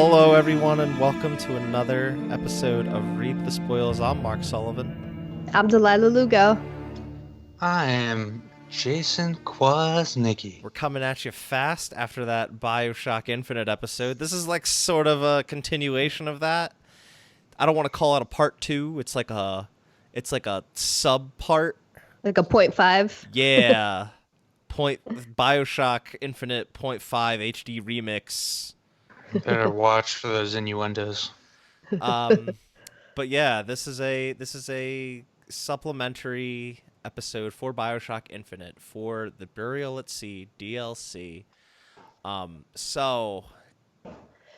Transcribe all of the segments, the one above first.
Hello, everyone, and welcome to another episode of Read the Spoils. I'm Mark Sullivan. I'm Delaila Lugo. I am Jason Kwasnicki. We're coming at you fast after that BioShock Infinite episode. This is like sort of a continuation of that. I don't want to call it a part 2. It's like a sub part. Like a 0.5. Yeah. BioShock Infinite 0.5 HD remix. Better watch for those innuendos. But yeah, this is a supplementary episode for BioShock Infinite for the Burial at Sea DLC. So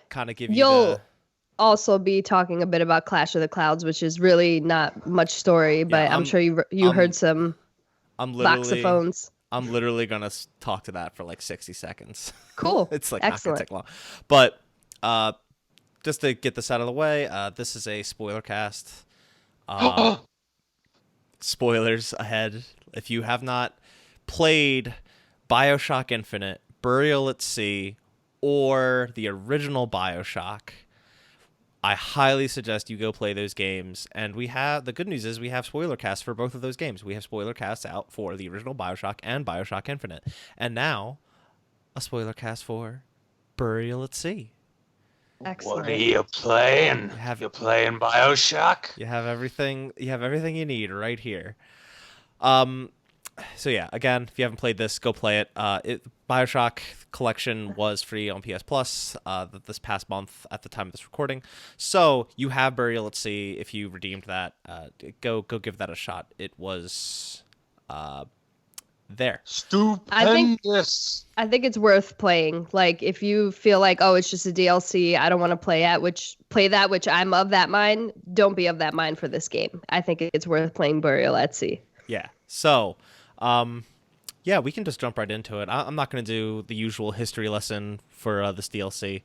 kind of give you You'll also be talking a bit about Clash of the Clouds, which is really not much story, but I'm sure you heard some saxophones. I'm literally gonna talk to that for like 60 seconds. Cool. It's like excellent. Not gonna take long. But just to get this out of the way, this is a spoiler cast. Spoilers ahead. If you have not played BioShock Infinite, Burial at Sea, or the original BioShock, I highly suggest you go play those games. And the good news is we have spoiler casts for both of those games. We have spoiler casts out for the original BioShock and BioShock Infinite. And now, a spoiler cast for Burial at Sea. Excellent. What are you playing? You're playing BioShock? You have everything you need right here. So yeah, again, if you haven't played this, go play it. BioShock collection was free on PS Plus this past month at the time of this recording. So you have Burial at Sea. If you redeemed that, go give that a shot. It was there. Stupendous. I think it's worth playing. Like, if you feel like, oh, it's just a DLC, I don't want to play that, which I'm of that mind, don't be of that mind for this game. I think it's worth playing Burial at Sea. Yeah. So, yeah, we can just jump right into it. I'm not going to do the usual history lesson for this DLC.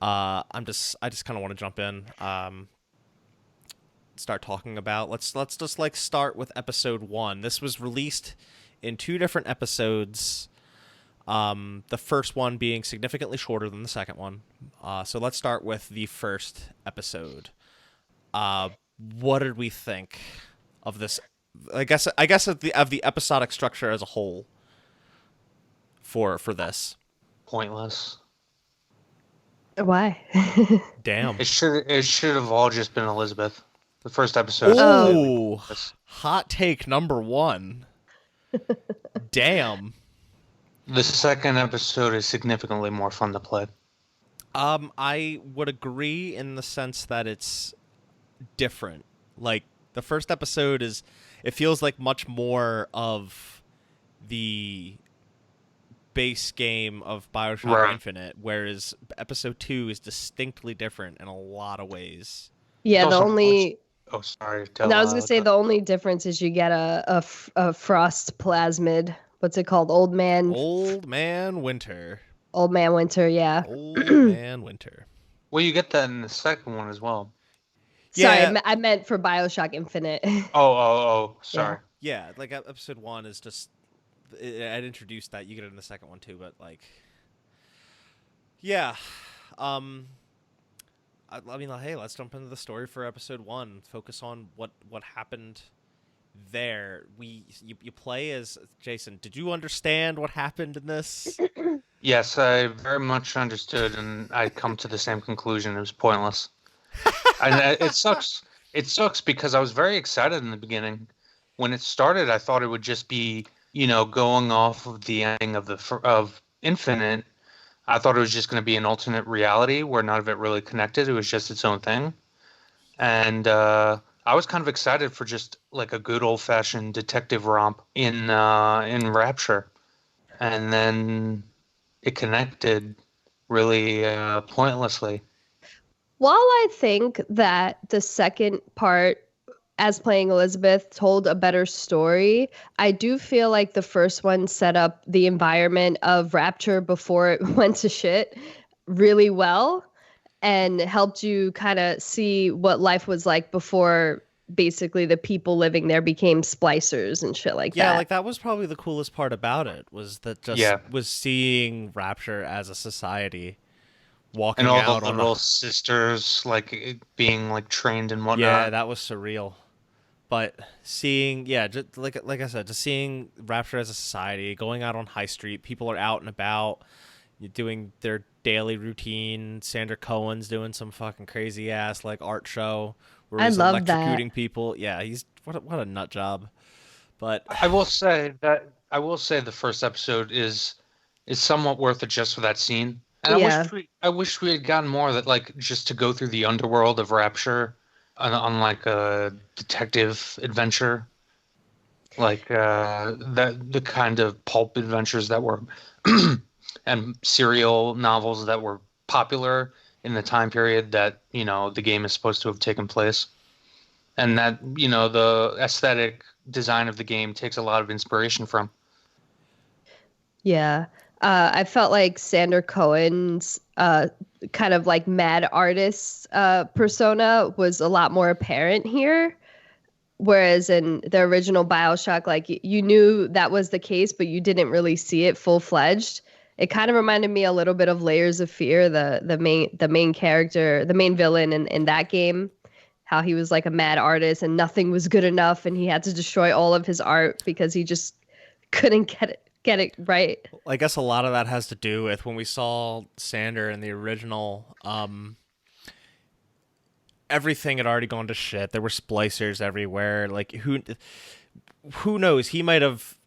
I just kind of want to jump in, start talking about. Let's just like start with episode 1. This was released in 2 different episodes. The first one being significantly shorter than the second one. So let's start with the first episode. What did we think of this? I guess of the episodic structure as a whole for this. Pointless. Why? Damn. It should have all just been Elizabeth. The first episode. Oh, hot take number 1. Damn. The second episode is significantly more fun to play. I would agree in the sense that it's different. Like, the first episode it feels like much more of the base game of BioShock Infinite, whereas episode 2 is distinctly different in a lot of ways. Yeah, Oh, sorry. I was gonna say the only difference is you get a frost plasmid. What's it called? Old Man Winter. Old Man Winter, yeah. Old Man Winter. Well, you get that in the second one as well. Sorry, I meant for BioShock Infinite. Oh, sorry. Yeah, like episode 1 is just I'd introduced that. You get it in the second one too, but like, yeah. I mean, hey, let's jump into the story for episode 1. Focus on what happened there. You play as Jason. Did you understand what happened in this? Yes, I very much understood, and I come to the same conclusion. It was pointless. And it sucks. It sucks because I was very excited in the beginning. When it started, I thought it would just be, going off of the ending of Infinite. I thought it was just going to be an alternate reality where none of it really connected. It was just its own thing. And I was kind of excited for just like a good old-fashioned detective romp in Rapture. And then it connected really pointlessly. While I think that the second part, as playing Elizabeth, told a better story, I do feel like the first one set up the environment of Rapture before it went to shit really well and helped you kind of see what life was like before basically the people living there became splicers and shit like that. Yeah, like that was probably the coolest part about it, was that was seeing Rapture as a society walking And all out the on little sisters being like trained and yeah, whatnot. that was surreal. But seeing, yeah, just like I said, just seeing Rapture as a society, going out on High Street, people are out and about, doing their daily routine. Sandra Cohen's doing some fucking crazy ass like art show where I he's love that. electrocuting people. Yeah, he's what a nut job. But I will say the first episode is somewhat worth it just for that scene. And Yeah. I wish we had gotten more of that, like just to go through the underworld of Rapture on like a detective adventure, like the kind of pulp adventures that were and serial novels that were popular in the time period that, the game is supposed to have taken place. And that, the aesthetic design of the game takes a lot of inspiration from. Yeah. I felt like Sander Cohen's kind of like mad artist persona was a lot more apparent here. Whereas in the original BioShock, like you knew that was the case, but you didn't really see it full fledged. It kind of reminded me a little bit of Layers of Fear, the main character, the main villain in that game, how he was like a mad artist and nothing was good enough, and he had to destroy all of his art because he just couldn't get it right. I guess a lot of that has to do with when we saw Sander in the original. Everything had already gone to shit. There were splicers everywhere. Like who knows? He might have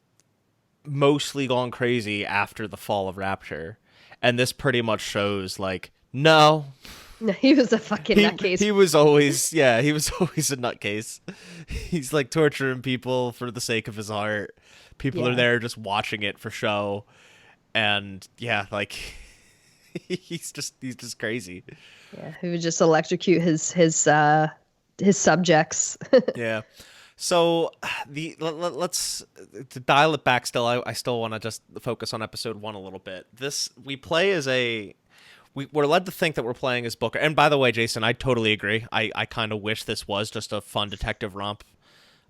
mostly gone crazy after the fall of Rapture, and this pretty much shows like no. No, he was a fucking nutcase. He was always he was always a nutcase. He's like torturing people for the sake of his art. People are there just watching it for show, and like he's just crazy. Yeah, he would just electrocute his subjects. Yeah. So let's to dial it back. Still, I still want to just focus on episode 1 a little bit. This we play as we're led to think that we're playing as Booker. And by the way, Jason, I totally agree. I kind of wish this was just a fun detective romp.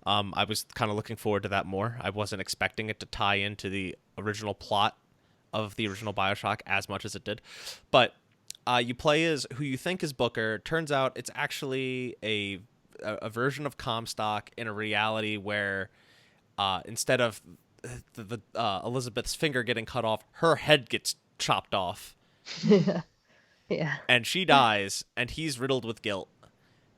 I was kind of looking forward to that more. I wasn't expecting it to tie into the original plot of the original BioShock as much as it did. But you play as who you think is Booker. Turns out it's actually a version of Comstock in a reality where instead of the Elizabeth's finger getting cut off, her head gets chopped off. Yeah. And she dies, and he's riddled with guilt.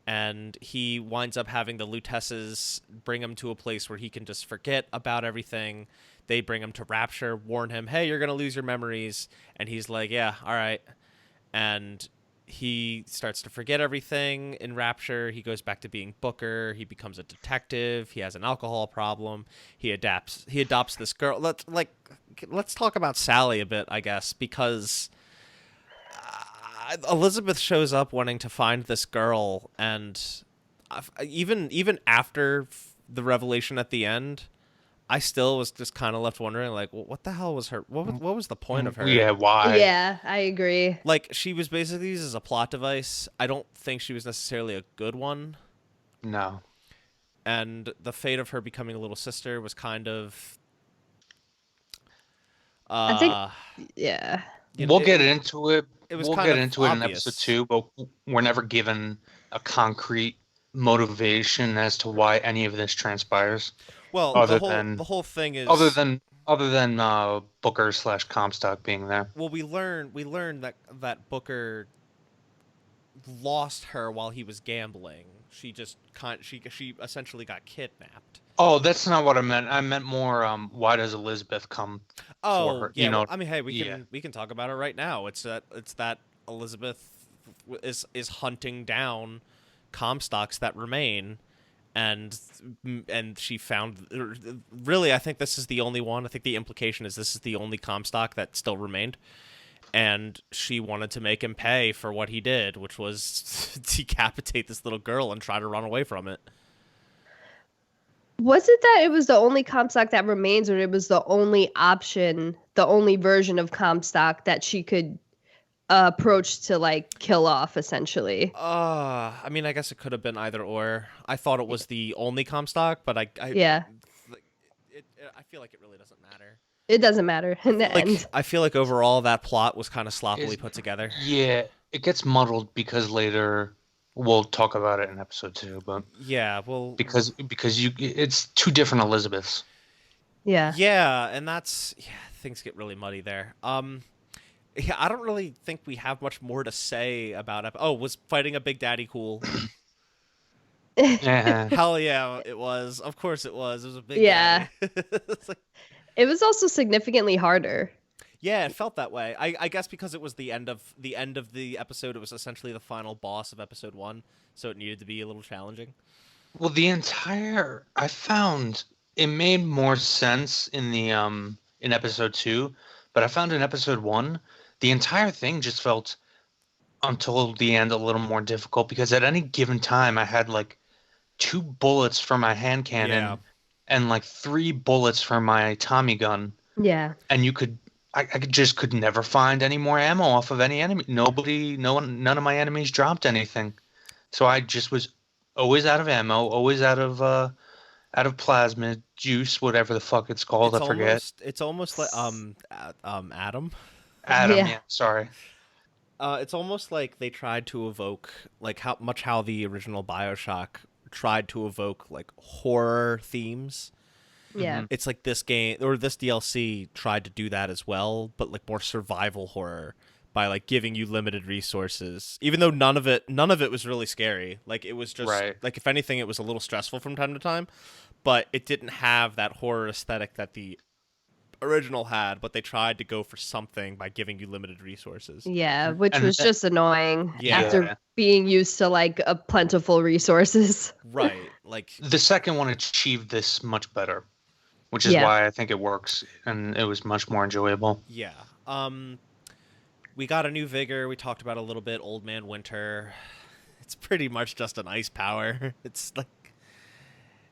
And he winds up having the Lutesses bring him to a place where he can just forget about everything. They bring him to Rapture, warn him, hey, you're going to lose your memories. And he's like, yeah, all right. And he starts to forget everything in Rapture. He goes back to being Booker. He becomes a detective. He has an alcohol problem. He adopts this girl. Let's talk about Sally a bit, I guess, because Elizabeth shows up wanting to find this girl, and even after the revelation at the end, I still was just kind of left wondering, like, well, what the hell was her? What was the point of her? Yeah, why? Yeah, I agree. Like, she was basically used as a plot device. I don't think she was necessarily a good one. No. And the fate of her becoming a little sister was kind of. I think, yeah. We'll get into it. We'll get into it in obvious. episode 2, but we're never given a concrete motivation as to why any of this transpires. Well, the whole thing is other than Booker / Comstock being there. Well, we learn that Booker lost her while he was gambling. She essentially got kidnapped. Oh, that's not what I meant. I meant more. Why does Elizabeth come? Oh, for her? yeah. Well, I mean, hey, we can talk about it right now. It's that Elizabeth is hunting down Comstocks that remain, and she found. Really, I think this is the only one. I think the implication is this is the only Comstock that still remained, and she wanted to make him pay for what he did, which was decapitate this little girl and try to run away from it. Was it that it was the only Comstock that remains, or it was the only option, the only version of Comstock that she could approach to like kill off, essentially? I mean, I guess it could have been either or. I thought it was the only Comstock, but I feel like it really doesn't matter. It doesn't matter in the end. I feel like overall that plot was kind of sloppily put together. Yeah, it gets muddled because later we'll talk about it in episode 2, but Yeah, well, because it's two different Elizabeths. Yeah. yeah, and that's things get really muddy there. Yeah, I don't really think we have much more to say about it. Oh, was fighting a Big Daddy cool? Yeah. Hell yeah, it was. Of course it was. It was a Big Yeah. Daddy. It's like, It was also significantly harder. yeah, it felt that way. I guess because it was the end of the episode. It was essentially the final boss of episode 1, so it needed to be a little challenging. Well, I found it made more sense in episode 2, but I found in episode 1 the entire thing just felt until the end a little more difficult because at any given time I had like 2 bullets for my hand Yeah. cannon and like 3 bullets for my Tommy gun, Yeah. and I could never find any more ammo off of any enemy. None of my enemies dropped anything, so I just was always out of ammo, always out of plasma juice, whatever the fuck it's called. I forget. It's almost like Adam. Adam, Yeah. yeah, sorry. It's almost like they tried to evoke like how the original BioShock tried to evoke like horror themes. Yeah. Mhm. It's like this game or this DLC tried to do that as well, but like more survival horror by like giving you limited resources. Even though none of it was really scary. Like it was just Right. like if anything it was a little stressful from time to time, but it didn't have that horror aesthetic that the original had, but they tried to go for something by giving you limited resources. Yeah, which And was just annoying Yeah. after being used to like a plentiful resources. Right. Like The second one achieved this much better, which is Yeah. why I think it works, and it was much more enjoyable. yeah. We got a new vigor. We talked about a little bit Old Man Winter. It's pretty much just an ice power. It's like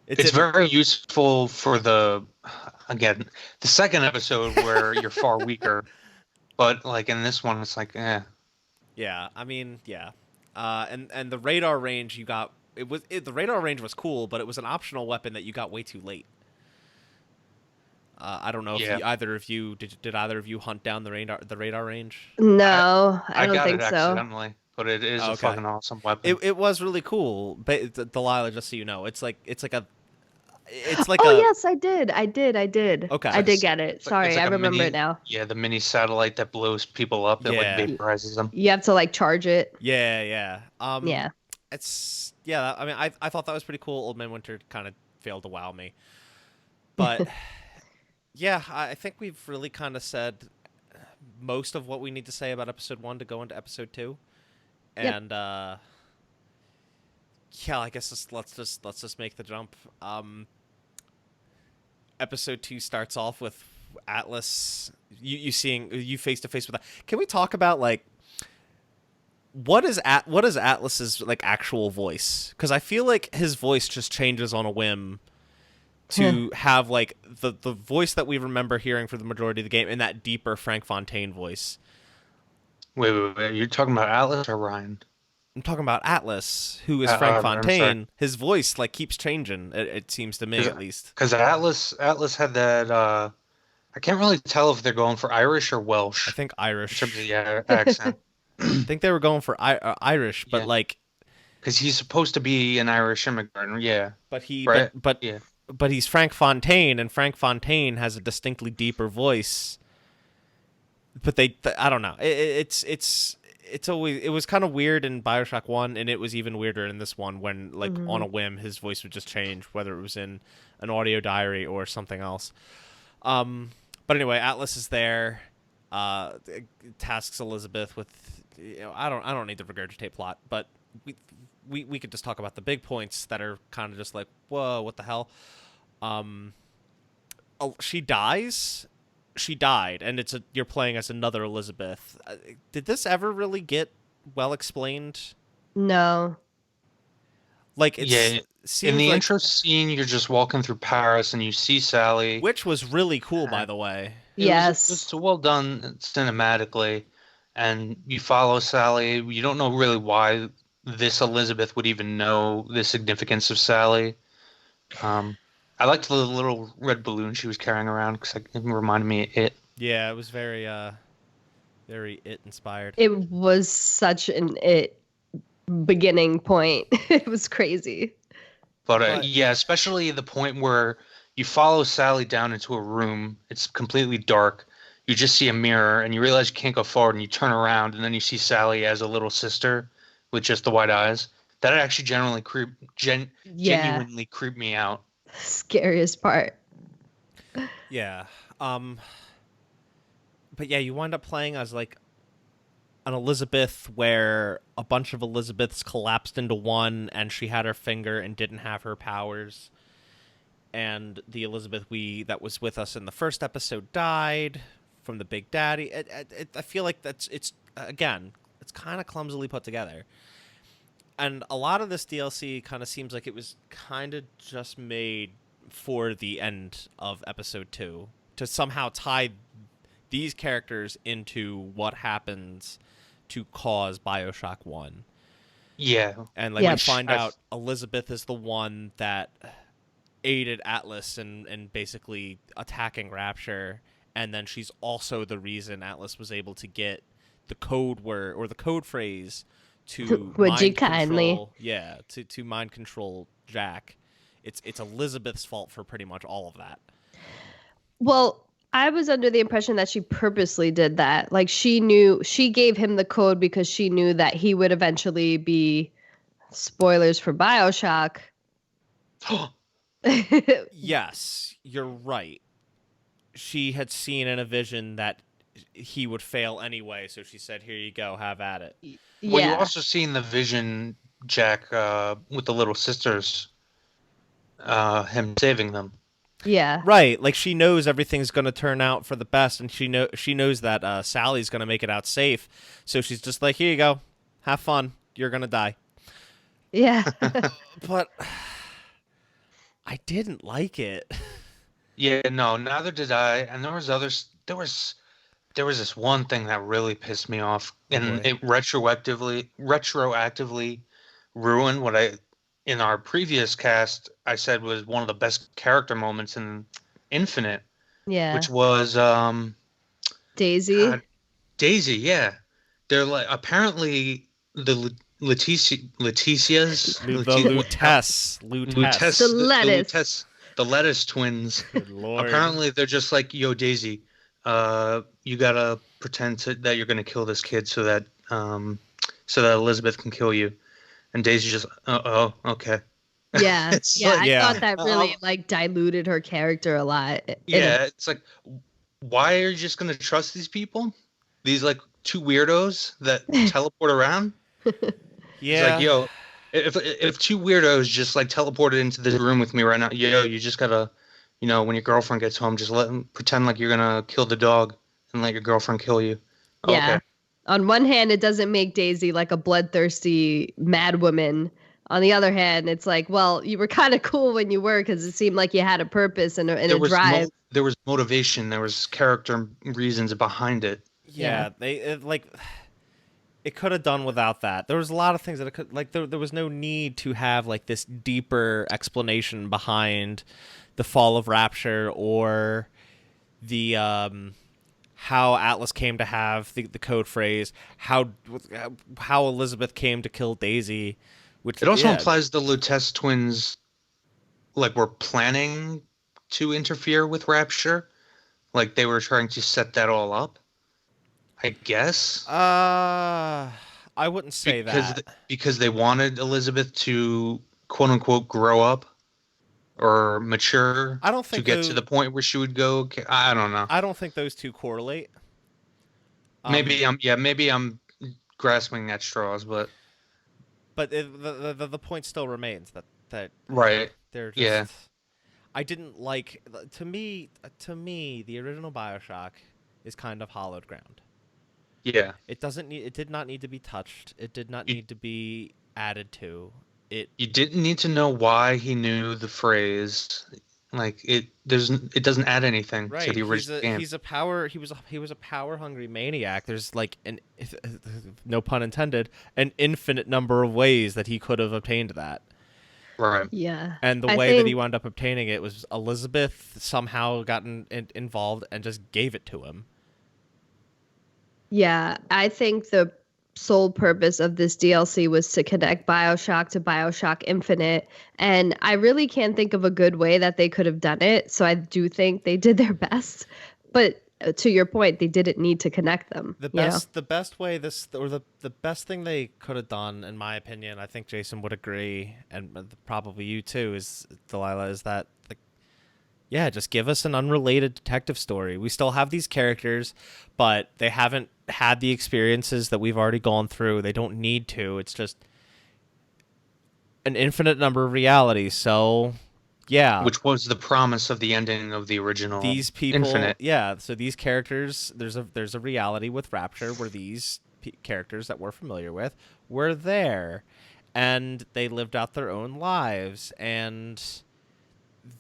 It's very useful for the second episode where you're far weaker, but like in this one, it's like, Yeah, I mean, yeah. And the radar range you got the radar range was cool, but it was an optional weapon that you got way too late. I don't know if Yeah. either of you did either of you hunt down the radar range? No, I don't got think it so. accidentally, but it is Oh, a okay. fucking awesome weapon. It was really cool. But Delilah, just so you know, it's like Oh a yes, I did. Okay. I did get it. It's Sorry, like I a remember mini- it now. Yeah, the mini satellite that blows people up. It Yeah. like vaporizes them. You have to like charge it. yeah. Yeah. It's I mean, I thought that was pretty cool. Old Man Winter kind of failed to wow me, but yeah, I think we've really kind of said most of what we need to say about episode 1 to go into episode 2, Yep. and yeah, I guess let's just make the jump. Episode 2 starts off with Atlas. You seeing you face to face with that. Can we talk about like what is Atlas's like actual voice? Because I feel like his voice just changes on a whim to have like the voice that we remember hearing for the majority of the game and that deeper Frank Fontaine voice. Wait. You're talking about Atlas or Ryan? I'm talking about Atlas, who is Frank I'm sorry. Fontaine. His voice like keeps changing. It seems to me, Is at it- least. Because Atlas had that. I can't really tell if they're going for Irish or Welsh I think in Irish. terms of the accent. I think they were going for Irish, but Yeah. like, Because he's supposed to be an Irish immigrant. Yeah. but he, Right. but Yeah. but he's Frank Fontaine, and Frank Fontaine has a distinctly deeper voice. But I don't know. It's always it was kind of weird in BioShock 1, and it was even weirder in this one when like on a whim his voice would just change, whether it was in an audio diary or something else. But anyway, Atlas is there. Tasks Elizabeth with I don't need to regurgitate plot, but we could just talk about the big points that are kind of just like, whoa, what the hell? She dies. She died, and you're playing as another Elizabeth. Did this ever really get well explained? No. Like it In seems the like, intro scene, you're just walking through Paris and you see Sally. which was really cool, by the way. Yes. It's well done cinematically, and you follow Sally. You don't know really why this Elizabeth would even know the significance of Sally. I liked the little red balloon she was carrying around because it reminded me of it. Yeah, it was very Very It inspired. It was such an It beginning point. It was crazy. But But yeah, especially the point where you follow Sally down into a room. It's completely dark. You just see a mirror, and you realize you can't go forward, and you turn around, and then you see Sally as a little sister with just the white eyes. That actually Yeah. genuinely creeped me out. Scariest part. yeah. But yeah, you wind up playing as like an Elizabeth where a bunch of Elizabeths collapsed into one and she had her finger and didn't have her powers. And the Elizabeth that was with us in the first episode died from the Big Daddy. I feel like it's again, it's kind of clumsily put together. And a lot of this DLC kind of seems like it was kind of just made for the end of episode 2 to somehow tie these characters into what happens to cause BioShock 1. Yeah. And like we find out Elizabeth is the one that aided Atlas in basically attacking Rapture, and then she's also the reason Atlas was able to get the code word or the code phrase to Would you mind kindly? control, to mind control Jack. It's Elizabeth's fault for pretty much all of that. Well, I was under the impression that she purposely did that. Like she gave him the code because she knew that he would eventually be, spoilers for BioShock. Yes, you're right. She had seen in a vision that he would fail anyway, so she said, "Here you go, have at it." Well, you Yeah. also seen the vision, Jack, with the little sisters, him saving them. Yeah. Right, like she knows everything's going to turn out for the best, and she knows that Sally's going to make it out safe. So she's just like, "Here you go, have fun. You're going to die." Yeah. But I didn't like it. Yeah, no, neither did I. And there was others. There was this one thing that really pissed me off, and boy. it retroactively ruined what in our previous cast I said was one of the best character moments in Infinite, Yeah. which was Daisy. God, Daisy. Yeah, they're like apparently the Leticias, The Lutess. the lettuce twins. Good Lord. Apparently, they're just like, "Yo, Daisy, you gotta pretend that you're gonna kill this kid so that Elizabeth can kill you." And Daisy just, "Oh, okay." Yeah. It's Yeah. like- I Yeah. thought that really like diluted her character a lot. Yeah, it's like, why are you just gonna trust these people? These like two weirdos that teleport around. Yeah. It's like, yo, if two weirdos just like teleported into this room with me right now, yo, you just gotta, when your girlfriend gets home, just let them pretend like you're gonna kill the dog and let your girlfriend kill you. Yeah. Okay. On one hand, it doesn't make Daisy like a bloodthirsty mad woman. On the other hand, it's like, well, you were kind of cool when you were because it seemed like you had a purpose and a drive. There was motivation. There was character reasons behind it. Yeah, it could have done without that. There was a lot of things that it could, like, there was no need to have like this deeper explanation behind the fall of Rapture or the how Atlas came to have the code phrase, how Elizabeth came to kill Daisy. Which it also implies the Lutece twins like were planning to interfere with Rapture, like they were trying to set that all up. I guess. I wouldn't say that because they wanted Elizabeth to quote unquote grow up or mature. I don't think to get to the point where she would go. I don't know. I don't think those two correlate. Maybe I'm grasping at straws, but the point still remains that right. They're just, yeah. I didn't like to me the original BioShock is kind of hollowed ground. Yeah. It did not need to be touched. It did not need to be added to. You didn't need to know why he knew the phrase. Like it doesn't add anything to the original game. He was a power hungry maniac. There's like no pun intended, an infinite number of ways that he could have obtained that. Right. Yeah. And the way that he wound up obtaining it was Elizabeth somehow got involved and just gave it to him. Yeah, I think the sole purpose of this DLC was to connect BioShock to BioShock Infinite, and I really can't think of a good way that they could have done it. So I do think they did their best, but to your point, they didn't need to connect them. The best way the best thing they could have done, in my opinion, I think Jason would agree, and probably you too, is Delilah, is that yeah, just give us an unrelated detective story. We still have these characters, but they haven't had the experiences that we've already gone through. They don't need to. It's just an infinite number of realities. So, yeah, Which was the promise of the ending of the original these people, Infinite. yeah. So these characters, there's a reality with Rapture where these characters that we're familiar with were there, and they lived out their own lives, and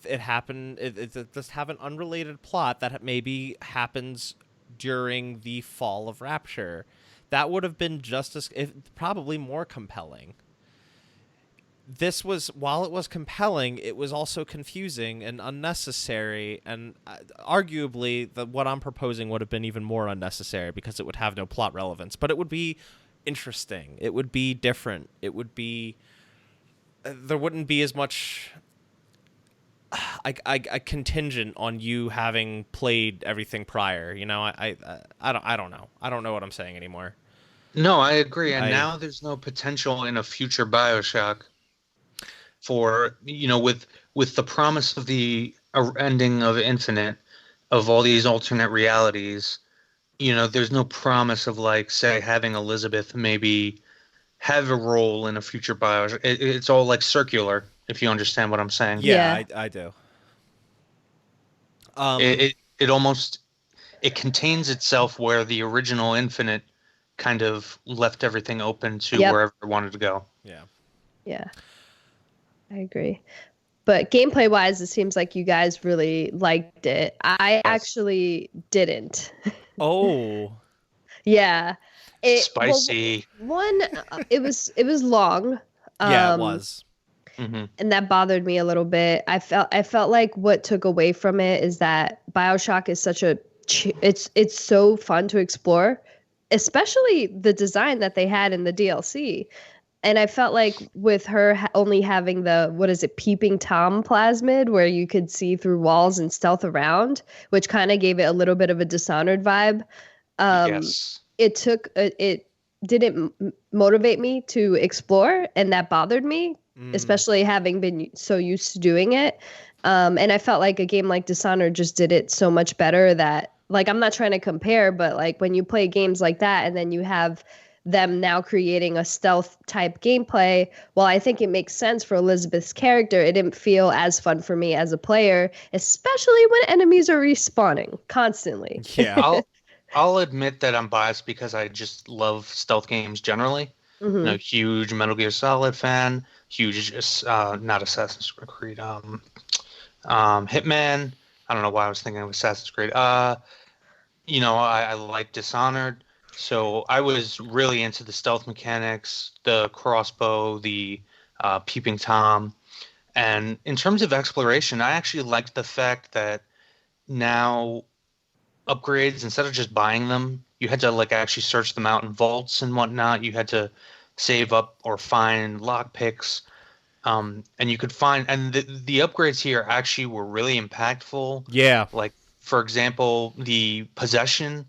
it happened. It just have an unrelated plot that maybe happens during the fall of Rapture. That would have been just as, if, probably more compelling. This was, while it was compelling, it was also confusing and unnecessary, and arguably what I'm proposing would have been even more unnecessary because it would have no plot relevance. But it would be interesting. It would be different. It would be, there wouldn't be as much I contingent on you having played everything prior. You know, I don't know. I don't know what I'm saying anymore. No, I agree. And I now there's no potential in a future BioShock for, with the promise of the ending of Infinite, of all these alternate realities. There's no promise of, like, say, having Elizabeth maybe have a role in a future BioShock. It's all like circular, if you understand what I'm saying. Yeah, Yeah. I do. It almost, it contains itself where the original Infinite kind of left everything open to Yep. wherever it wanted to go. Yeah. Yeah, I agree. But gameplay wise, it seems like you guys really liked it. I Yes. actually didn't. Oh. Yeah. Spicy. One, it was long. Yeah, it was. Hmm. And that bothered me a little bit. I felt like what took away from it is that BioShock is such a it's so fun to explore, especially the design that they had in the DLC. And I felt like with her only having the, what is it, peeping Tom plasmid, where you could see through walls and stealth around, which kind of gave it a little bit of a Dishonored vibe. Um, Yes. it didn't motivate me to explore, and that bothered me, especially having been so used to doing it. And I felt like a game like Dishonored just did it so much better that, like, I'm not trying to compare, but like when you play games like that and then you have them now creating a stealth type gameplay, well, I think it makes sense for Elizabeth's character. It didn't feel as fun for me as a player, especially when enemies are respawning constantly. Yeah. I'll admit that I'm biased because I just love stealth games generally. Hmm. Huge Metal Gear Solid fan, huge not Assassin's Creed, Hitman. I don't know why I was thinking of Assassin's Creed. I like Dishonored, so I was really into the stealth mechanics, the crossbow, the peeping Tom, and in terms of exploration, I actually liked the fact that now upgrades, instead of just buying them, you had to, like, actually search them out in vaults and whatnot. You had to save up or find lockpicks. And you could find, and the upgrades here actually were really impactful. Yeah. Like, for example, the possession,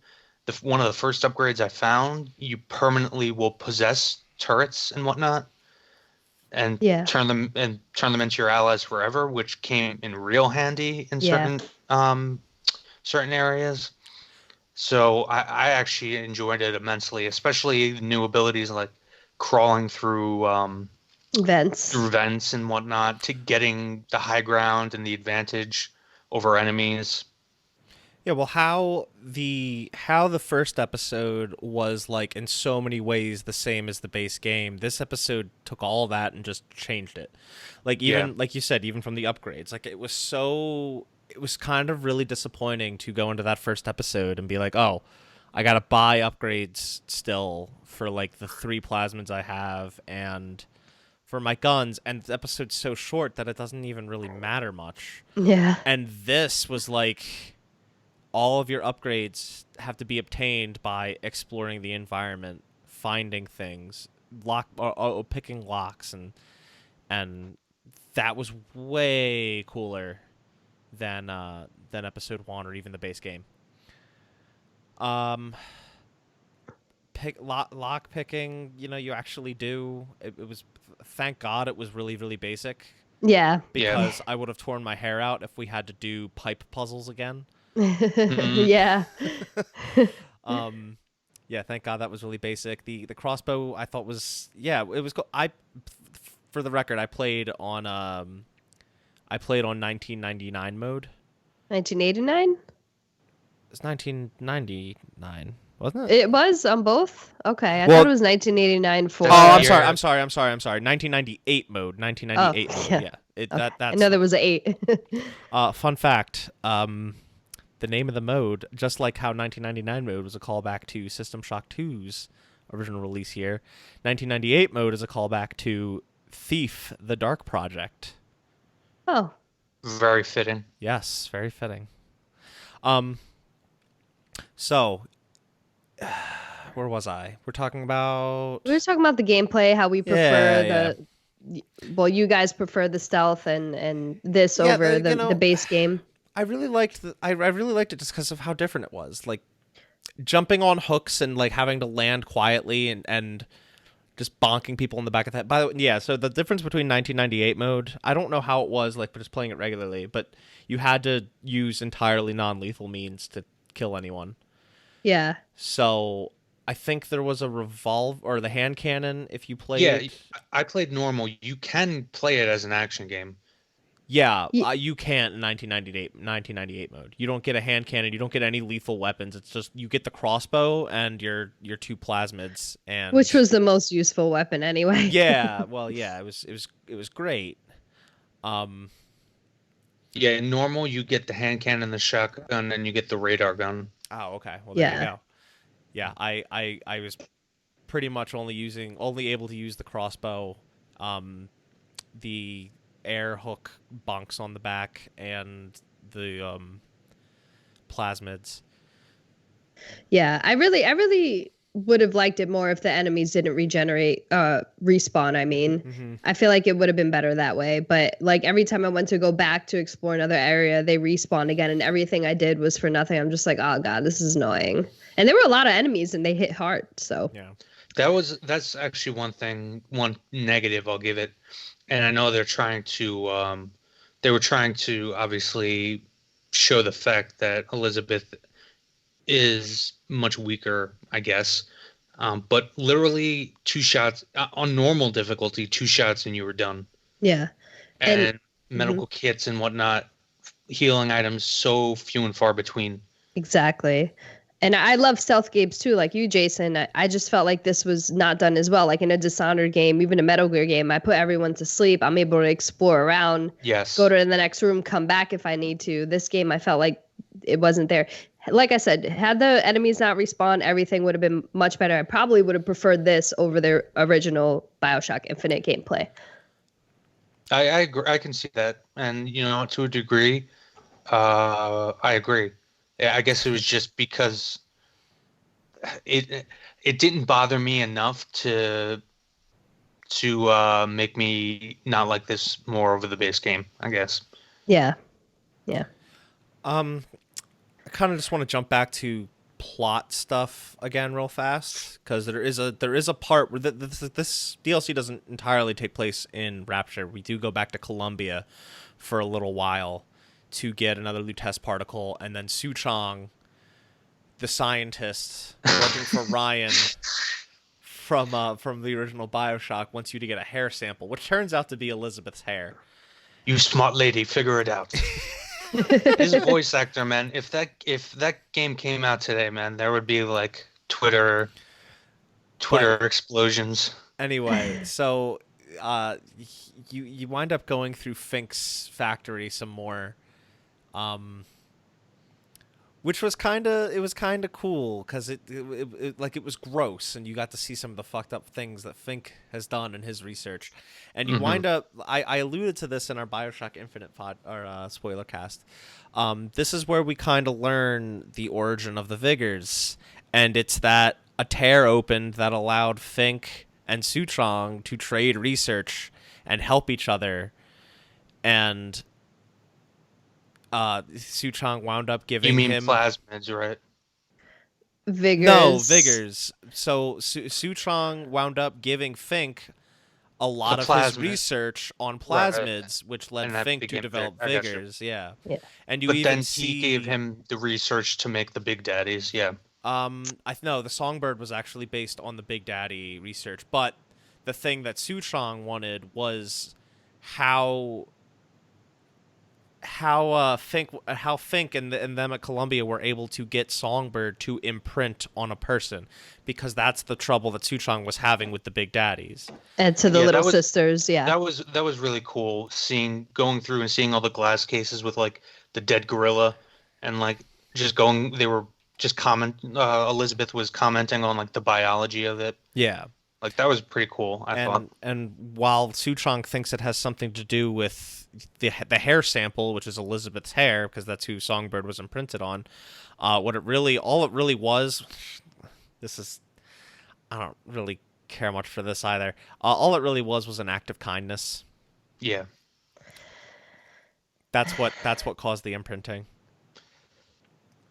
one of the first upgrades I found, you permanently will possess turrets and whatnot, and Yeah. turn them into your allies forever, which came in real handy in Yeah. certain areas. So I actually enjoyed it immensely, especially the new abilities like crawling Vents. through vents and whatnot, to getting the high ground and the advantage over enemies. Yeah, well, how the first episode was, like, in so many ways the same as the base game. This episode took all that and just changed it. Like, even Yeah. like you said, even from the upgrades, like, it was kind of really disappointing to go into that first episode and be like, "Oh, I got to buy upgrades still for, like, the 3 plasmids I have and for my guns," and the episode's so short that it doesn't even really matter much. Yeah. And this was like, all of your upgrades have to be obtained by exploring the environment, finding things, picking locks, and that was way cooler than episode 1 or even the base game. Lock picking, you actually do. It was, thank God, it was really, really basic. Yeah. Because I would have torn my hair out if we had to do pipe puzzles again. Yeah. Yeah, thank God that was really basic. The crossbow I thought was, it was for the record, I played on 1999 mode. 1989? It's 1999, wasn't it? It was on both? Okay. I Well, thought it was 1989 for... Oh, I'm sorry. 1998 mode. 1998 Oh, mode. yeah. Yeah. Okay. That's I know there was an 8. fun fact. The name of the mode, just like how 1999 mode was a callback to System Shock 2's original release year, 1998 mode is a callback to Thief: The Dark Project. Oh. Very fitting. Yes, very fitting. So, where was I? We're talking about... We were talking about the gameplay, how we prefer well, you guys prefer the stealth and this over the base game. I really liked I really liked it just because of how different it was. Like jumping on hooks and like having to land quietly and just bonking people in the back of the head. By the way, so the difference between 1998 mode, I don't know how it was like just playing it regularly, but you had to use entirely non-lethal means to kill anyone. Yeah. So I think there was a or the hand cannon if you played it. Yeah, I played normal. You can play it as an action game. Yeah, you can't in 1998 mode. You don't get a hand cannon. You don't get any lethal weapons. It's just you get the crossbow and your 2 plasmids, and which was the most useful weapon anyway. Yeah, well, yeah, it was great. Yeah, in normal you get the hand cannon, the shotgun, and you get the radar gun. Oh, okay. Well, there you go. Yeah, I was pretty much only able to use the crossbow, the air hook bunks on the back, and the plasmids. Yeah, I really would have liked it more if the enemies didn't respawn. I mean, I feel like it would have been better that way. But like every time I went to go back to explore another area, they respawned again, and everything I did was for nothing. I'm just like, oh god, this is annoying. And there were a lot of enemies, and they hit hard. So yeah, that's actually one negative I'll give it. And I know they were trying to obviously show the fact that Elizabeth is much weaker, I guess. But literally 2 shots on normal difficulty, 2 shots and you were done. Yeah. And medical kits and whatnot, healing items, so few and far between. Exactly. And I love stealth games too, like you, Jason. I just felt like this was not done as well. Like in a Dishonored game, even a Metal Gear game, I put everyone to sleep. I'm able to explore around, go to the next room, come back if I need to. This game, I felt like it wasn't there. Like I said, had the enemies not respawned, everything would have been much better. I probably would have preferred this over their original BioShock Infinite gameplay. I agree. I can see that. And, to a degree, I agree. I guess it was just because it didn't bother me enough to make me not like this more over the base game, I guess. Yeah. I kind of just want to jump back to plot stuff again real fast because there is a part where this DLC doesn't entirely take place in Rapture. We do go back to Columbia for a little while to get another Lutece particle, and then Su Chong, the scientist working for Ryan from the original BioShock, wants you to get a hair sample, which turns out to be Elizabeth's hair. You smart lady, figure it out. His voice actor, man. If that game came out today, man, there would be like Twitter explosions. Anyway, so you wind up going through Fink's factory some more. which was kind of cool because it was gross, and you got to see some of the fucked up things that Fink has done in his research, and you wind up. I alluded to this in our BioShock Infinite spoiler cast. This is where we kind of learn the origin of the Vigors, and it's that a tear opened that allowed Fink and Suchong to trade research and help each other, and Suchong wound up giving him... You mean plasmids, right? Vigors. No, Vigors. So Suchong wound up giving Fink a lot of his research on plasmids, which led Fink to develop Vigors. Yeah. And you even see... he gave him the research to make the Big Daddies. Yeah. I know the Songbird was actually based on the Big Daddy research, but the thing that Suchong wanted was how Fink and them at Columbia were able to get Songbird to imprint on a person, because that's the trouble that Suchong was having with the Big Daddies. And to the little sisters, yeah. That was really cool, going through and seeing all the glass cases with like the dead gorilla, and like they were just Elizabeth was commenting on like the biology of it. Yeah. Like that was pretty cool, I thought. And while Suchong thinks it has something to do with the hair sample, which is Elizabeth's hair, because that's who Songbird was imprinted on, all it really was, I don't really care much for this either. All it really was an act of kindness. Yeah. That's what caused the imprinting.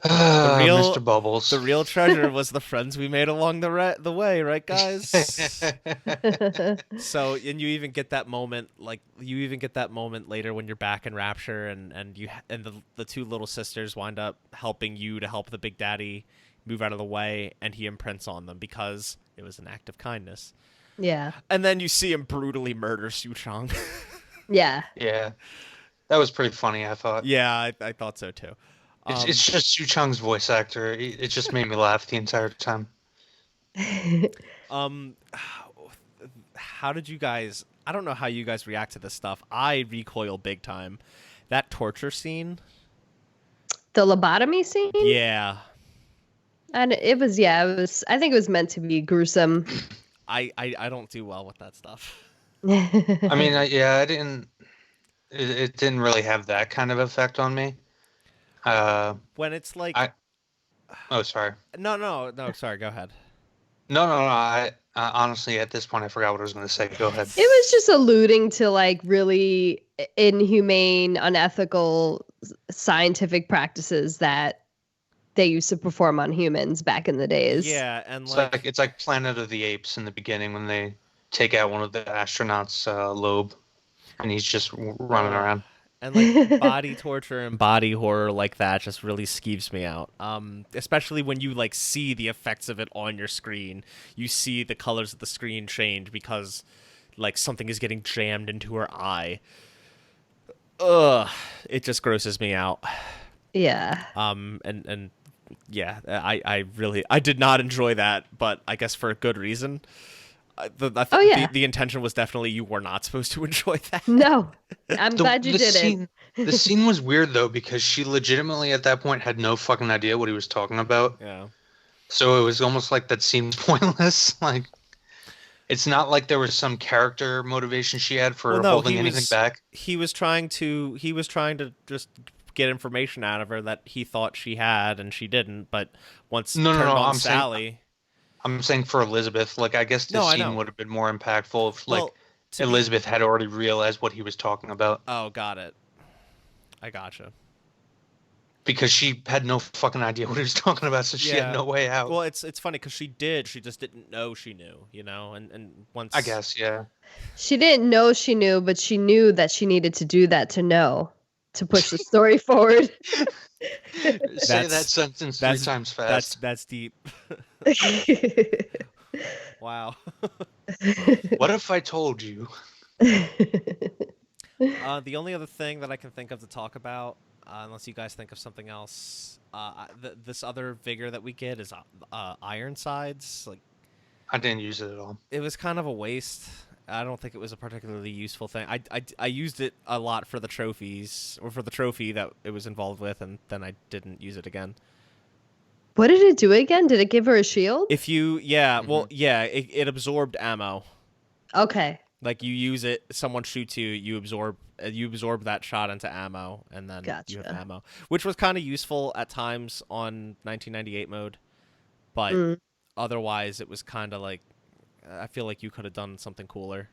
Mr. Bubbles. The real treasure was the friends we made along the way, right, guys? So, and you even get that moment later when you're back in Rapture, and the two little sisters wind up helping you to help the Big Daddy move out of the way, and he imprints on them because it was an act of kindness. Yeah. And then you see him brutally murder Suchong. Yeah. Yeah. That was pretty funny, I thought. Yeah, I thought so too. It's just Suchong's voice actor. It just made me laugh the entire time. How did you guys... I don't know how you guys react to this stuff. I recoil big time. That torture scene. The lobotomy scene? Yeah. And it was I think it was meant to be gruesome. I don't do well with that stuff. I mean, I didn't... It didn't really have that kind of effect on me. When it's like... Oh, sorry. No, sorry, go ahead. No. I honestly, at this point, I forgot what I was going to say. Go ahead. It was just alluding to like really inhumane, unethical scientific practices that they used to perform on humans back in the days. Yeah, and it's like Planet of the Apes in the beginning when they take out one of the astronauts' lobe, and he's just running around. And like body torture and body horror like that just really skeeves me out. Especially when you like see the effects of it on your screen. You see the colors of the screen change because like something is getting jammed into her eye. Ugh, it just grosses me out. Yeah. And yeah, I did not enjoy that, but I guess for a good reason. The intention was definitely you were not supposed to enjoy that. No, I'm glad you didn't. The scene was weird though, because she legitimately at that point had no fucking idea what he was talking about. Yeah. So it was almost like that seemed pointless. Like, it's not like there was some character motivation she had for holding anything back. He was trying to just get information out of her that he thought she had and she didn't. But once turned on Sally. I'm saying for Elizabeth, like, I guess this scene would have been more impactful if, like, Elizabeth had already realized what he was talking about. Oh, got it. I gotcha. Because she had no fucking idea what he was talking about, so she had no way out. Well, it's funny because she did. She just didn't know she knew, you know? And once... I guess, yeah. She didn't know she knew, but she knew that she needed to do that to know, to push the story forward. Say that sentence 3 times fast. That's deep. Wow. What if I told you? The only other thing that I can think of to talk about, unless you guys think of something else, this other vigor that we get is Ironsides. Like, I didn't use it at all. It was kind of a waste. I don't think it was a particularly useful thing. I used it a lot for the trophies, or for the trophy that it was involved with, and then I didn't use it again. What did it do again? Did it give her a shield? If you, yeah, well, yeah, it absorbed ammo. Okay. Like you use it, someone shoots you, you absorb that shot into ammo, and then you have Gotcha. ammo, which was kind of useful at times on 1998 mode, but Mm. otherwise it was kind of like I feel like you could have done something cooler.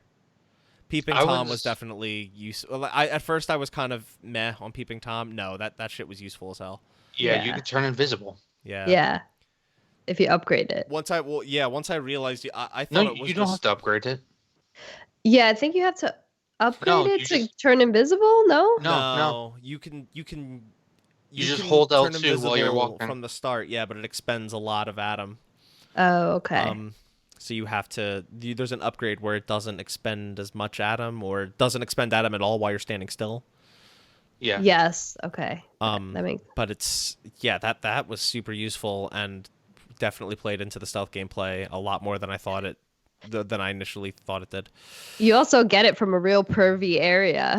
Peeping I Tom was was- definitely useful. At first I was kind of meh on Peeping Tom. No, that shit was useful as hell. Yeah, you Yeah. could turn invisible. Yeah. Yeah. If you upgrade it. Once I realized I No, thought it was you don't have just to upgrade it. Yeah, I think you have to upgrade No, it you to just- turn invisible. No. No. You can You just can hold turn L2 while you're invisible walking. from the start, yeah, but it expends a lot of atom. Oh, okay. So you have to. There's an upgrade where it doesn't expend as much atom, or doesn't expend atom at all while you're standing still. Yeah. Yes. Okay. That makes. But it's that was super useful and definitely played into the stealth gameplay a lot more than I thought it than I initially thought it did. You also get it from a real pervy area.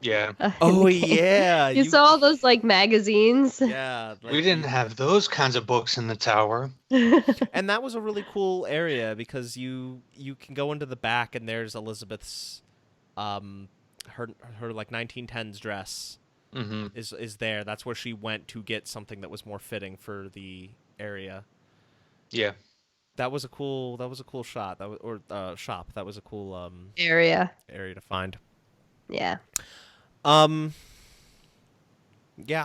Yeah. Oh yeah, You saw all those like magazines. Yeah, We didn't have those kinds of books in the tower. and that was a really cool area because you can go into the back and there's Elizabeth's her like 1910s dress Mm-hmm. is there. That's where she went to get something that was more fitting for the area. Yeah. That was a cool shot. That was shop. That was a cool Area. area to find. Yeah. Yeah,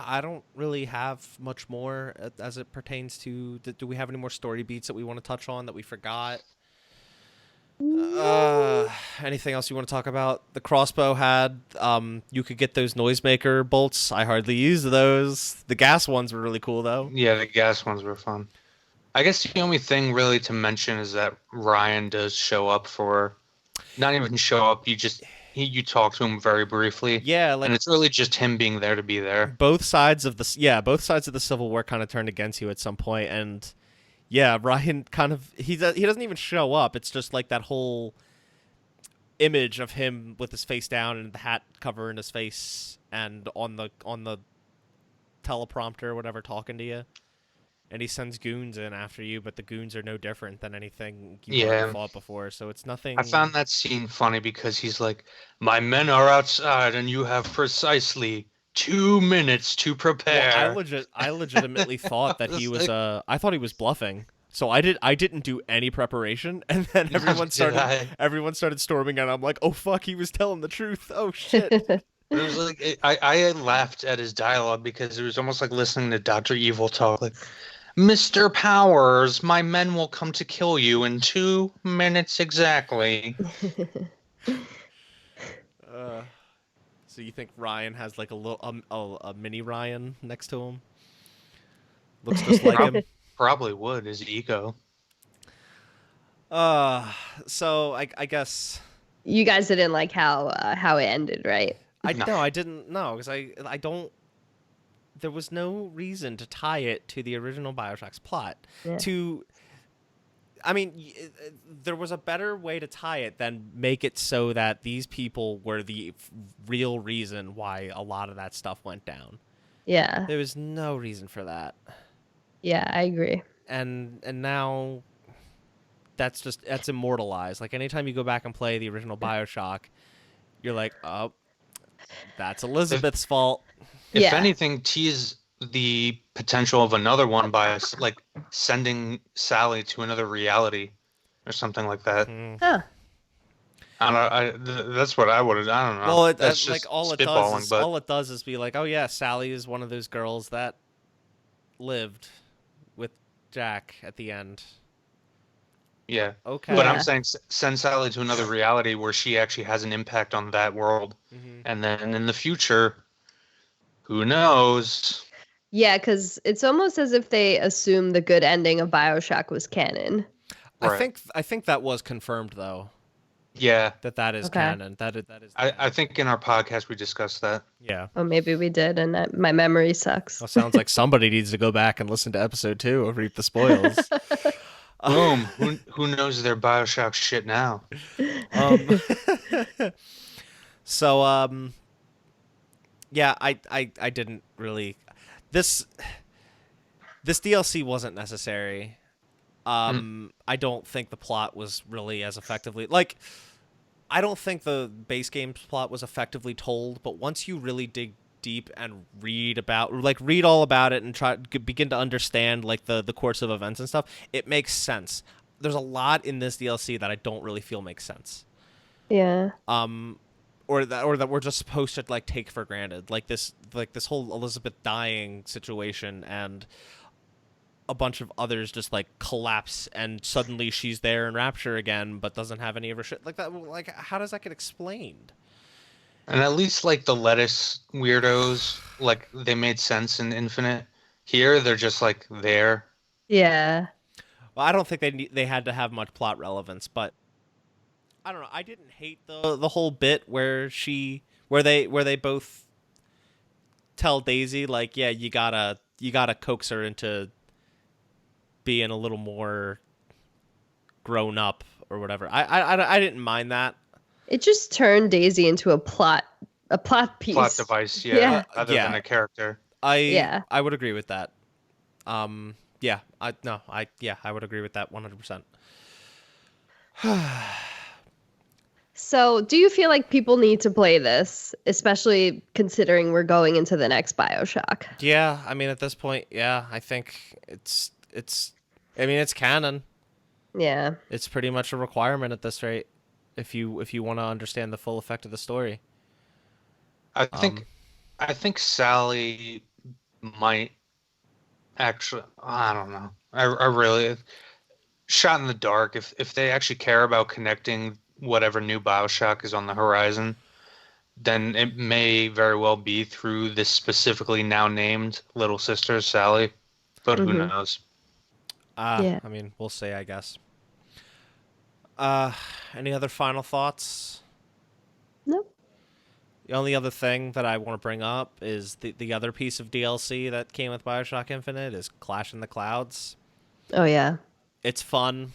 I don't really have much more as it pertains to. Do we have any more story beats that we want to touch on that we forgot? Anything else you want to talk about? The crossbow had you could get those noisemaker bolts. I hardly used those. The gas ones were really cool though. Yeah, the gas ones were fun. I guess the only thing really to mention is that Ryan does show up for, not even show up. You talk to him very briefly. Yeah, like and it's really just him being there to be there. both sides of the Civil War kind of turned against you at some point, and yeah, Ryan kind of he doesn't even show up. It's just like that whole image of him with his face down and the hat covering his face and on the teleprompter or whatever talking to you. And he sends goons in after you, but the goons are no different than anything you've already fought before, so it's nothing. I found that scene funny because he's like, "My men are outside, and you have precisely 2 minutes to prepare." Well, I legitimately thought that he was. I thought he was bluffing. So I didn't do any preparation, and then everyone started storming, and I'm like, "Oh fuck, he was telling the truth! Oh shit!" It was like I laughed at his dialogue because it was almost like listening to Dr. Evil talk. Like, "Mr. Powers, my men will come to kill you in 2 minutes exactly." So you think Ryan has like a little a mini Ryan next to him? Looks just like him. Probably would, his ego. So I guess You guys didn't like how it ended, right? No, I didn't know because I don't. There was no reason to tie it to the original BioShock's plot. Yeah. I mean, there was a better way to tie it than make it so that these people were the real reason why a lot of that stuff went down. Yeah. There was no reason for that. Yeah, I agree. And now that's immortalized. Like anytime you go back and play the original BioShock, you're like, oh, that's Elizabeth's fault. If Yeah. anything, tease the potential of another one by like sending Sally to another reality or something like that. Huh. I don't know. That's what I would. I don't know. Well, That's like just all it does is be like, oh yeah, Sally is one of those girls that lived with Jack at the end. Yeah. Okay. But I'm Yeah. saying send Sally to another reality where she actually has an impact on that world, and then in the future, who knows? Yeah, because it's almost as if they assume the good ending of BioShock was canon. Right. I think that was confirmed though. Yeah. That is Okay. canon. That is. I think in our podcast we discussed that. Yeah. Or maybe we did, and my memory sucks. Well, sounds like somebody needs to go back and listen to episode 2 or reap the spoils. Boom. Who knows their BioShock shit now? So yeah, I didn't really this This DLC wasn't necessary. Mm. I don't think the plot was really as effectively like. I don't think the base game's plot was effectively told, but once you really dig deep and read all about it and begin to understand like the course of events and stuff, it makes sense. There's a lot in this DLC that I don't really feel makes sense. Yeah. Or that we're just supposed to like take for granted, like this whole Elizabeth dying situation and a bunch of others just like collapse and suddenly she's there in Rapture again but doesn't have any of her shit like that. Like, how does that get explained? And at least like the lettuce weirdos, like they made sense in Infinite. Here they're just like there. Yeah. Well, I don't think they had to have much plot relevance, but I don't know. I didn't hate the whole bit where they both tell Daisy like, yeah, you gotta coax her into being a little more grown up or whatever. I didn't mind that. It just turned Daisy into a plot piece. Plot device, Yeah. other than a character. Yeah. I would agree with that. Yeah, I would agree with that 100%. So, do you feel like people need to play this, especially considering we're going into the next BioShock? Yeah, I mean at this point, yeah, I think it's I mean it's canon. Yeah. It's pretty much a requirement at this rate if you want to understand the full effect of the story. I think Sally might actually. I don't know. I really shot in the dark. If they actually care about connecting whatever new BioShock is on the horizon, then it may very well be through this specifically now named little sister Sally. But who knows? Yeah. I mean, we'll see, I guess. Any other final thoughts? Nope. The only other thing that I want to bring up is the other piece of DLC that came with BioShock Infinite is Clash in the Clouds. Oh yeah. It's fun.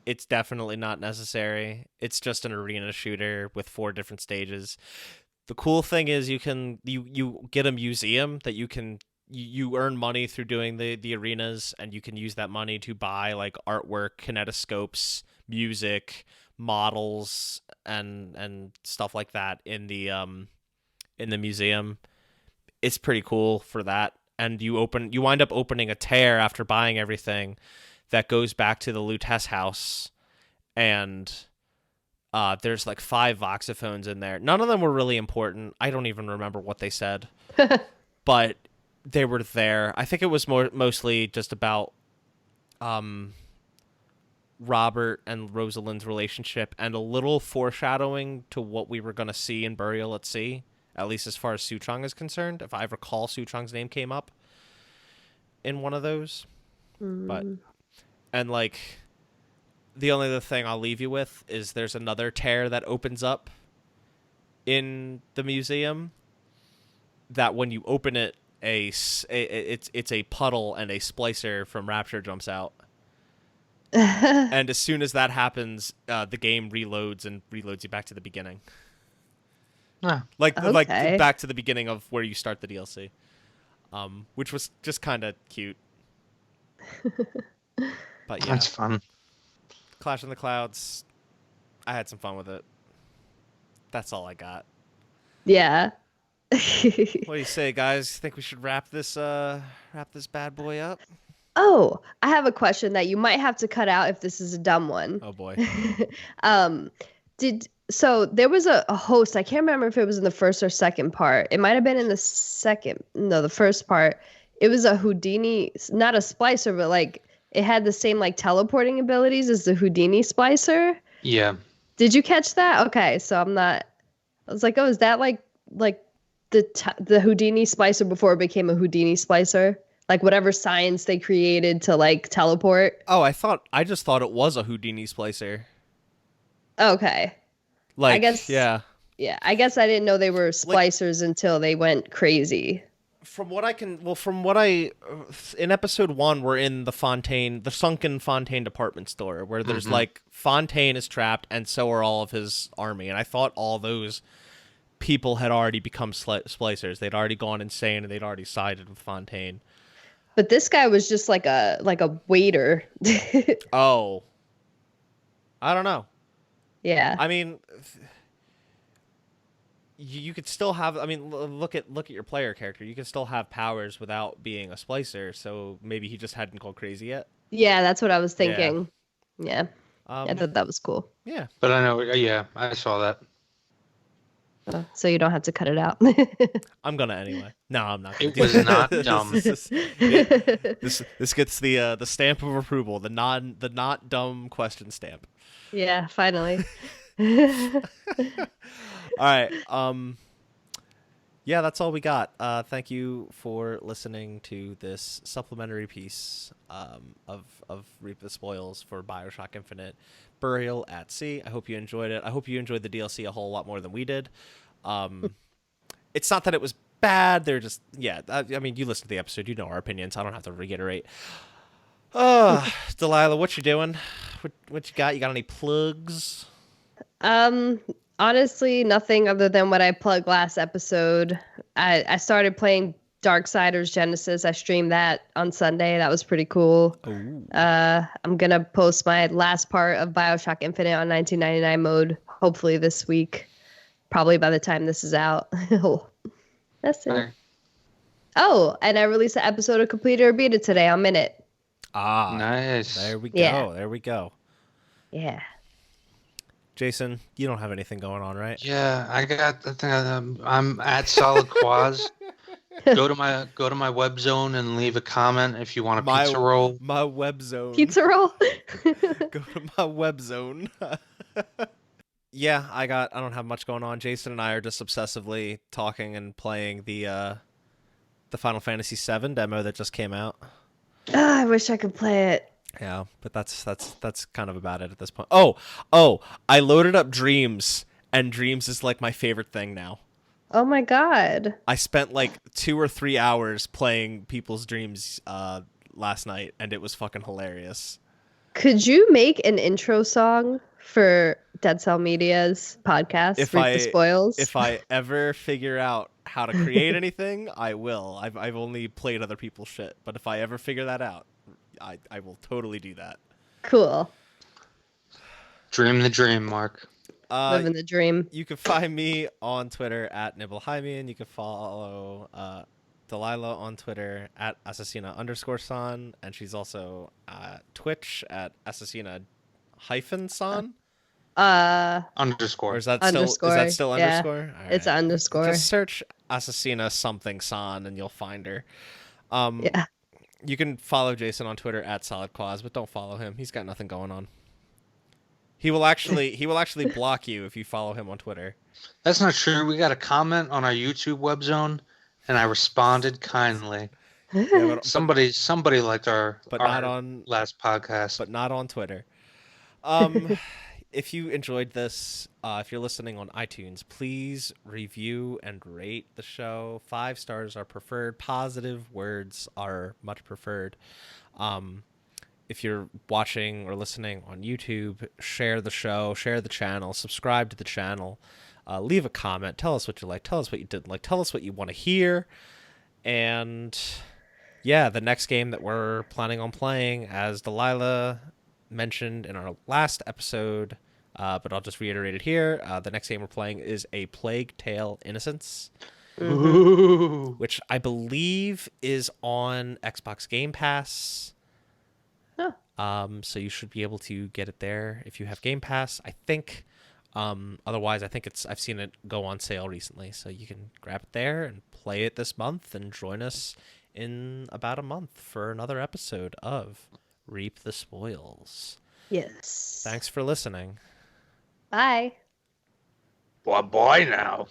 It's definitely not necessary. It's just an arena shooter with 4 different stages. The cool thing is you get a museum that you earn money through doing the arenas, and you can use that money to buy like artwork, kinetoscopes, music, models, and stuff like that in the museum. It's pretty cool for that. And you wind up opening a tear after buying everything that goes back to the Lutece house, and there's like 5 voxophones in there. None of them were really important. I don't even remember what they said, but they were there. I think it was mostly just about Robert and Rosalind's relationship and a little foreshadowing to what we were going to see in Burial at Sea, at least as far as Suchong is concerned. If I recall, Suchong's name came up in one of those. But, and like, the only other thing I'll leave you with is there's another tear that opens up in the museum that when you open it, it's a puddle and a splicer from Rapture jumps out. And as soon as that happens, the game reloads you back to the beginning. Like back to the beginning of where you start the DLC. Which was just kind of cute. But yeah. That's fun. Clash in the Clouds. I had some fun with it. That's all I got. Yeah. What do you say, guys? Think we should wrap this bad boy up? Oh, I have a question that you might have to cut out if this is a dumb one. Oh boy. So there was a host, I can't remember if it was in the first or second part. It might have been in the first part. It was a Houdini, not a splicer, but like it had the same like teleporting abilities as the Houdini splicer. Yeah. Did you catch that? Okay, so I was like, oh, is that like the Houdini splicer before it became a Houdini splicer? Like whatever science they created to like teleport. Oh, I just thought it was a Houdini splicer. Okay. Like, I guess. Yeah. Yeah, I guess I didn't know they were splicers until they went crazy. In episode 1, we're in the sunken Fontaine department store where there's like Fontaine is trapped and so are all of his army. And I thought all those people had already become splicers. They'd already gone insane and they'd already sided with Fontaine. But this guy was just like a waiter. Oh, I don't know. Yeah. I mean, you could still have. I mean, look at your player character. You can still have powers without being a splicer. So maybe he just hadn't gone crazy yet. Yeah, that's what I was Yeah. thinking. Yeah. I thought that was cool. Yeah. But I know, yeah, I saw that. So you don't have to cut it out. I'm gonna anyway. No, I'm not gonna. It was not dumb. This gets the stamp of approval, the not dumb question stamp. Yeah, finally. All right. Yeah, that's all we got. Thank you for listening to this supplementary piece of Reap the Spoils for BioShock Infinite Burial at Sea. I hope you enjoyed it. I hope you enjoyed the DLC a whole lot more than we did. It's not that it was bad. They're just, yeah. I mean, you listened to the episode. You know our opinions. I don't have to reiterate. Delaila, what you doing? What you got? You got any plugs? Honestly, nothing other than what I plugged last episode. I started playing Darksiders Genesis. I streamed that on Sunday. That was pretty cool. Ooh. I'm gonna post my last part of BioShock Infinite on 1999 mode, hopefully this week. Probably by the time this is out. That's it. Right. Oh, and I released an episode of Complete or Beat It today on Minute. Ah, nice. There we go. Yeah. There we go. Yeah. Jason, you don't have anything going on, right? Yeah, I got. I think I'm at Solid Quaz. Go to my web zone and leave a comment if you want a pizza roll. My web zone. Pizza roll? Go to my web zone. Yeah, I don't have much going on. Jason and I are just obsessively talking and playing the Final Fantasy VII demo that just came out. Oh, I wish I could play it. Yeah, but that's kind of about it at this point. Oh, I loaded up Dreams, and Dreams is like my favorite thing now. Oh my god. I spent like 2 or 3 hours playing people's Dreams last night, and it was fucking hilarious. Could you make an intro song for Dead Cell Media's podcast, Reap the Spoils? If I ever figure out how to create anything, I will. I've only played other people's shit, but if I ever figure that out, I will totally do that. Cool. Dream the dream, Mark. Living the dream. You can find me on Twitter at NibbleHymian. You can follow Delaila on Twitter at Assassina_san, and she's also Twitch at Assassina-san. Underscore. Or is that Underscore. still Yeah. underscore? All right. It's underscore. Just search Assassina something san and you'll find her. Yeah. You can follow Jason on Twitter at SolidQuaz, but don't follow him. He's got nothing going on. He will actually block you if you follow him on Twitter. That's not true. We got a comment on our YouTube web zone, and I responded kindly. Yeah, Somebody liked our not on last podcast, but not on Twitter. If you enjoyed this, if you're listening on iTunes, please review and rate the show. 5 stars are preferred. Positive words are much preferred. If you're watching or listening on YouTube, share the show, share the channel, subscribe to the channel, leave a comment. Tell us what you like. Tell us what you didn't like. Tell us what you want to hear. And yeah, the next game that we're planning on playing, as Delaila mentioned in our last episode, but I'll just reiterate it here. The next game we're playing is A Plague Tale: Innocence, which I believe is on Xbox Game Pass. Huh. So you should be able to get it there if you have Game Pass, I think. Otherwise, I think I've seen it go on sale recently, so you can grab it there and play it this month and join us in about a month for another episode of Reap the Spoils. Yes. Thanks for listening. Bye. Bye now.